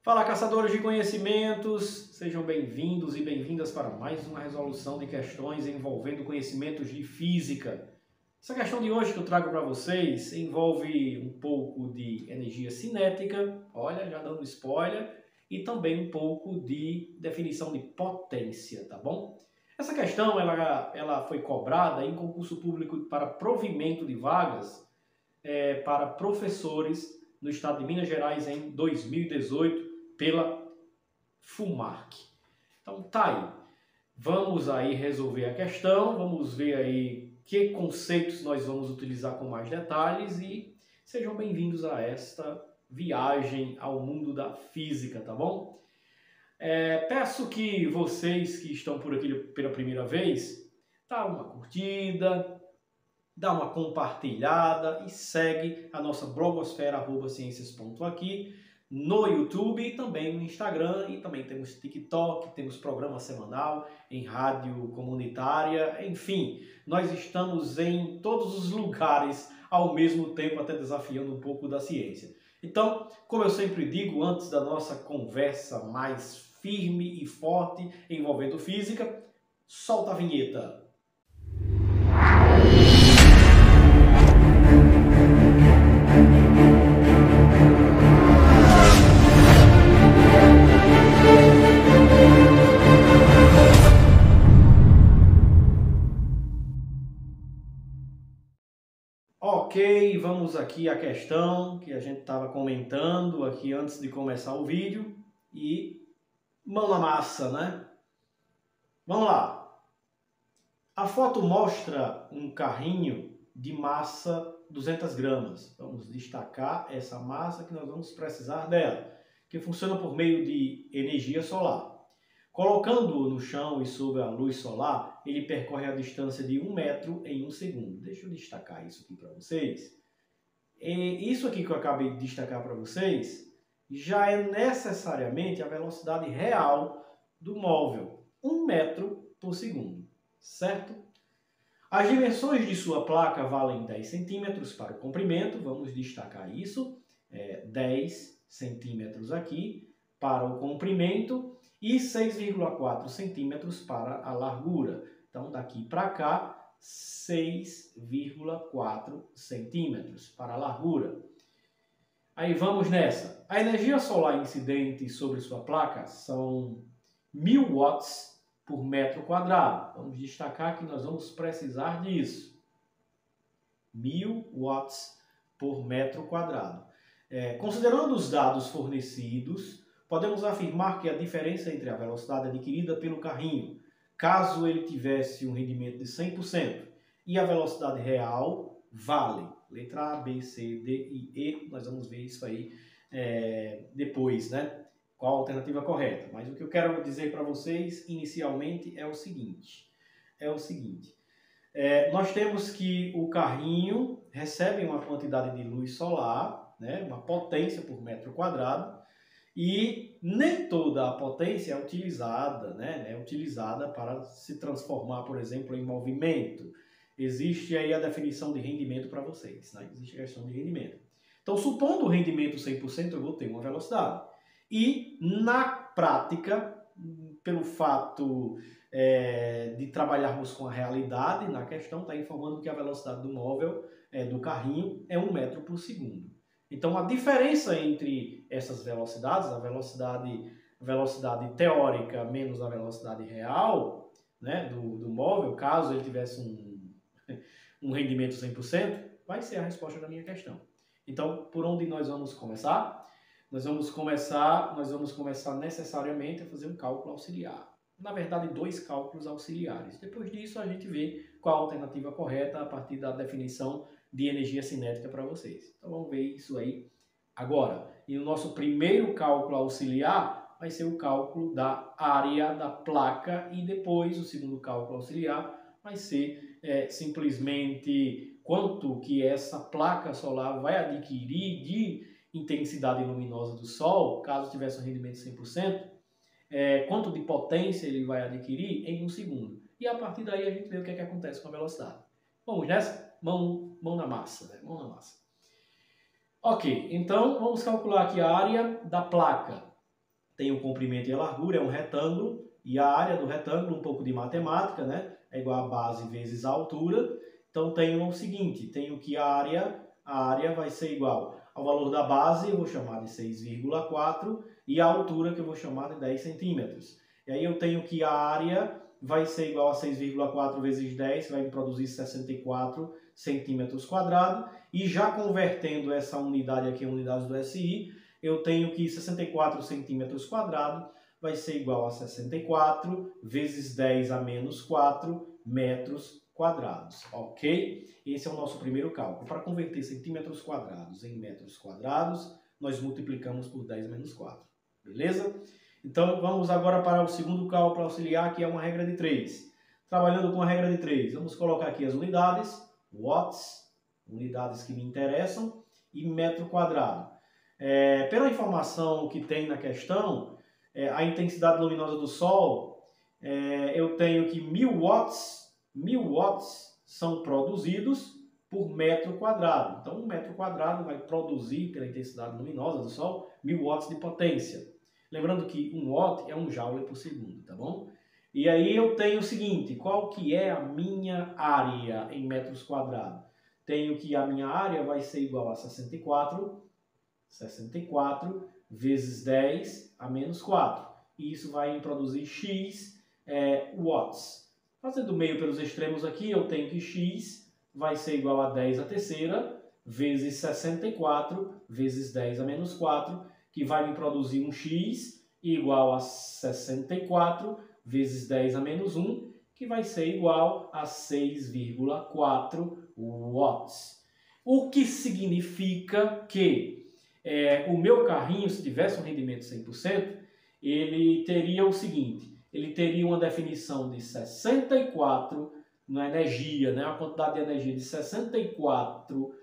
Fala, caçadores de conhecimentos! Sejam bem-vindos e bem-vindas para mais uma resolução de questões envolvendo conhecimentos de física. Essa questão de hoje que eu trago para vocês envolve um pouco de energia cinética, olha, já dando spoiler, e também um pouco de definição de potência, tá bom? Essa questão ela foi cobrada em concurso público para provimento de vagas para professores no estado de Minas Gerais em 2018, pela FUMARC. Então tá aí. Vamos aí resolver a questão, vamos ver aí que conceitos nós vamos utilizar com mais detalhes e sejam bem-vindos a esta viagem ao mundo da física, tá bom? Peço que vocês que estão por aqui pela primeira vez, dá uma curtida, dá uma compartilhada e segue a nossa blogosfera @ciências.aqui no YouTube e também no Instagram, e também temos TikTok, temos programa semanal em rádio comunitária, enfim, nós estamos em todos os lugares ao mesmo tempo, até desafiando um pouco da ciência. Então, como eu sempre digo, antes da nossa conversa mais firme e forte envolvendo física, solta a vinheta. Ok, vamos aqui à questão que a gente estava comentando aqui antes de começar o vídeo e mão na massa, né? Vamos lá. A foto mostra um carrinho de massa 200 gramas. Vamos destacar essa massa que nós vamos precisar dela, que funciona por meio de energia solar. Colocando-o no chão e sob a luz solar, ele percorre a distância de 1 metro em 1 segundo. Deixa eu destacar isso aqui para vocês. Isso aqui que eu acabei de destacar para vocês já é necessariamente a velocidade real do móvel, 1 metro por segundo, certo? As dimensões de sua placa valem 10 centímetros para o comprimento, vamos destacar isso, 10 centímetros aqui para o comprimento, e 6,4 centímetros para a largura. Então, daqui para cá, 6,4 centímetros para a largura. Aí vamos nessa. A energia solar incidente sobre sua placa são 1000 watts por metro quadrado. Vamos destacar que nós vamos precisar disso. 1000 watts por metro quadrado. Considerando os dados fornecidos, podemos afirmar que a diferença entre a velocidade adquirida pelo carrinho, caso ele tivesse um rendimento de 100%, e a velocidade real vale. Letra A, B, C, D e E, nós vamos ver isso aí depois, né? Qual a alternativa correta. Mas o que eu quero dizer para vocês inicialmente é o seguinte. Nós temos que o carrinho recebe uma quantidade de luz solar, né? Uma potência por metro quadrado, e nem toda a potência é utilizada, né? É utilizada para se transformar, por exemplo, em movimento. Existe aí a definição de rendimento para vocês, né? Existe a questão de rendimento. Então, supondo o rendimento 100%, eu vou ter uma velocidade. E, na prática, pelo fato de trabalharmos com a realidade, na questão está informando que a velocidade do móvel, do carrinho, é 1 metro por segundo. Então, a diferença entre essas velocidades, a velocidade teórica menos a velocidade real, né, do móvel, caso ele tivesse um rendimento 100%, vai ser a resposta da minha questão. Então, por onde nós vamos começar? Nós vamos começar necessariamente a fazer um cálculo auxiliar. Na verdade, 2 cálculos auxiliares. Depois disso, a gente vê qual a alternativa correta a partir da definição de energia cinética para vocês. Então vamos ver isso aí agora. E o nosso primeiro cálculo auxiliar vai ser o cálculo da área da placa, e depois o segundo cálculo auxiliar vai ser simplesmente quanto que essa placa solar vai adquirir de intensidade luminosa do Sol, caso tivesse um rendimento de 100%, quanto de potência ele vai adquirir em 1 segundo. E a partir daí a gente vê o que acontece com a velocidade. Vamos nessa? Mão na massa, né? Mão na massa. Ok, então vamos calcular aqui a área da placa. tem o comprimento e a largura, é um retângulo, e a área do retângulo, um pouco de matemática, né? É igual a base vezes a altura. Então tenho o seguinte, tenho que a área vai ser igual ao valor da base, eu vou chamar de 6,4, e a altura que eu vou chamar de 10 centímetros. E aí eu tenho que a área vai ser igual a 6,4 vezes 10, que vai me produzir 64 centímetros quadrados. E já convertendo essa unidade aqui em unidades do SI, eu tenho que 64 centímetros quadrados vai ser igual a 64 vezes 10 a menos 4 metros quadrados, ok? Esse é o nosso primeiro cálculo. Para converter centímetros quadrados em metros quadrados, nós multiplicamos por 10 menos 4, beleza? Então, vamos agora para o segundo cálculo auxiliar, que é uma regra de 3. Trabalhando com a regra de 3, vamos colocar aqui as unidades, watts, unidades que me interessam, e metro quadrado. Pela informação que tem na questão, a intensidade luminosa do Sol, eu tenho que 1000 watts são produzidos por metro quadrado. Então, 1 metro quadrado vai produzir, pela intensidade luminosa do Sol, 1000 watts de potência. Lembrando que 1 watt é 1 joule por segundo, tá bom? E aí eu tenho o seguinte, qual que é a minha área em metros quadrados? Tenho que a minha área vai ser igual a 64 vezes 10 a menos 4. E isso vai me produzir X watts. Fazendo meio pelos extremos aqui, eu tenho que X vai ser igual a 10 a terceira vezes 64 vezes 10 a menos 4, que vai me produzir um X igual a 64 vezes 10 a menos 1, que vai ser igual a 6,4 watts. O que significa que o meu carrinho, se tivesse um rendimento 100%, ele teria o seguinte, ele teria uma definição de 64 na energia, né? A quantidade de energia de 64,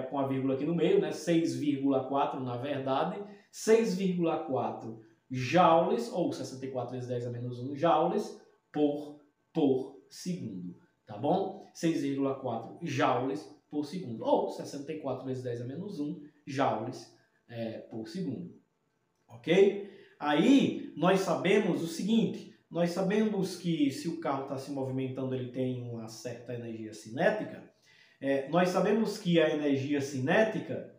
com a vírgula aqui no meio, né? 6,4 na verdade, 6,4 joules, ou 64 vezes 10 a menos 1 joules por segundo, tá bom? 6,4 joules por segundo, ou 64 vezes 10 a menos 1 joules por segundo, ok? Aí nós sabemos o seguinte, nós sabemos que se o carro está se movimentando ele tem uma certa energia cinética, nós sabemos que a energia cinética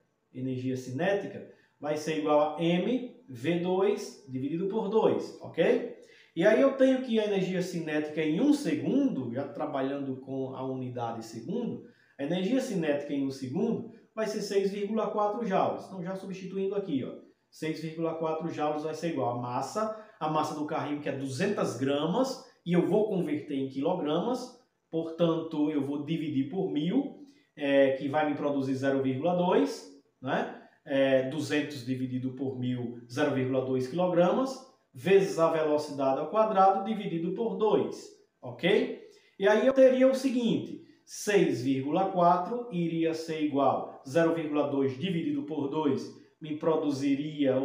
vai ser igual a mv2 dividido por 2, ok? E aí eu tenho que a energia cinética em 1 segundo, já trabalhando com a unidade segundo, a energia cinética em 1 segundo vai ser 6,4 joules. Então já substituindo aqui, ó, 6,4 joules vai ser igual a massa do carrinho que é 200 gramas, e eu vou converter em quilogramas, portanto eu vou dividir por 1000, que vai me produzir 0,2, né? 200 dividido por 1000, 0,2 quilogramas, vezes a velocidade ao quadrado dividido por 2, ok? E aí eu teria o seguinte, 6,4 iria ser igual a 0,2 dividido por 2, me produzirá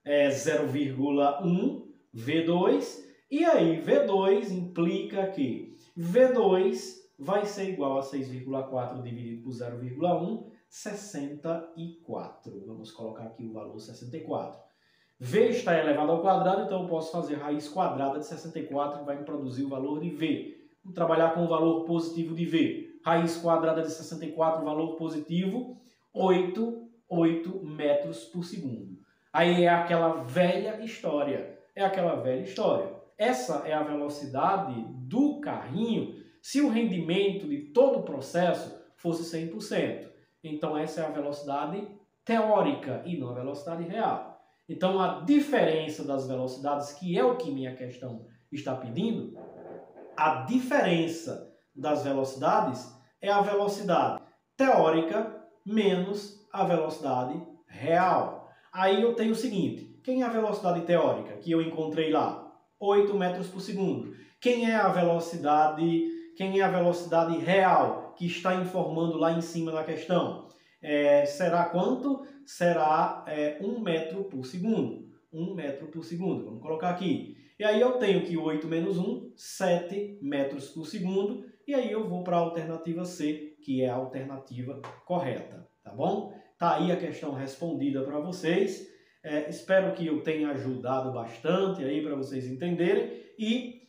0,1 V2, e aí V2 implica que V2 vai ser igual a 6,4 dividido por 0,1, 64. Vamos colocar aqui o valor 64. V está elevado ao quadrado, então eu posso fazer raiz quadrada de 64, que vai me produzir o valor de V. Vamos trabalhar com o valor positivo de V. Raiz quadrada de 64, valor positivo, 8 metros por segundo. Aí é aquela velha história. Essa é a velocidade do carrinho se o rendimento de todo o processo fosse 100%. Então essa é a velocidade teórica e não a velocidade real. Então a diferença das velocidades, que é o que minha questão está pedindo, a diferença das velocidades é a velocidade teórica menos a velocidade real. Aí eu tenho o seguinte, quem é a velocidade teórica que eu encontrei lá? 8 metros por segundo. Quem é a velocidade real que está informando lá em cima na questão? Será quanto? Será 1 metro por segundo. 1 metro por segundo. Vamos colocar aqui. E aí eu tenho que 8 menos 1, 7 metros por segundo. E aí eu vou para a alternativa C, que é a alternativa correta. Tá bom? Tá aí a questão respondida para vocês. Espero que eu tenha ajudado bastante aí para vocês entenderem e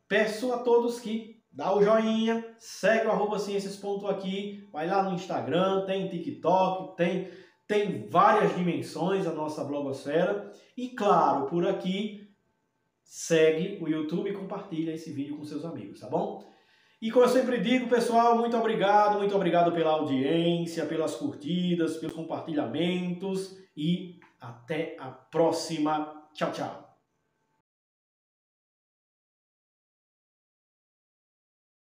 peço a todos que dá o joinha, segue o @ciências.aqui, vai lá no Instagram, tem TikTok, tem várias dimensões a nossa blogosfera e claro, por aqui segue o YouTube e compartilha esse vídeo com seus amigos, tá bom? E como eu sempre digo, pessoal, muito obrigado pela audiência, pelas curtidas, pelos compartilhamentos e até a próxima. Tchau, tchau.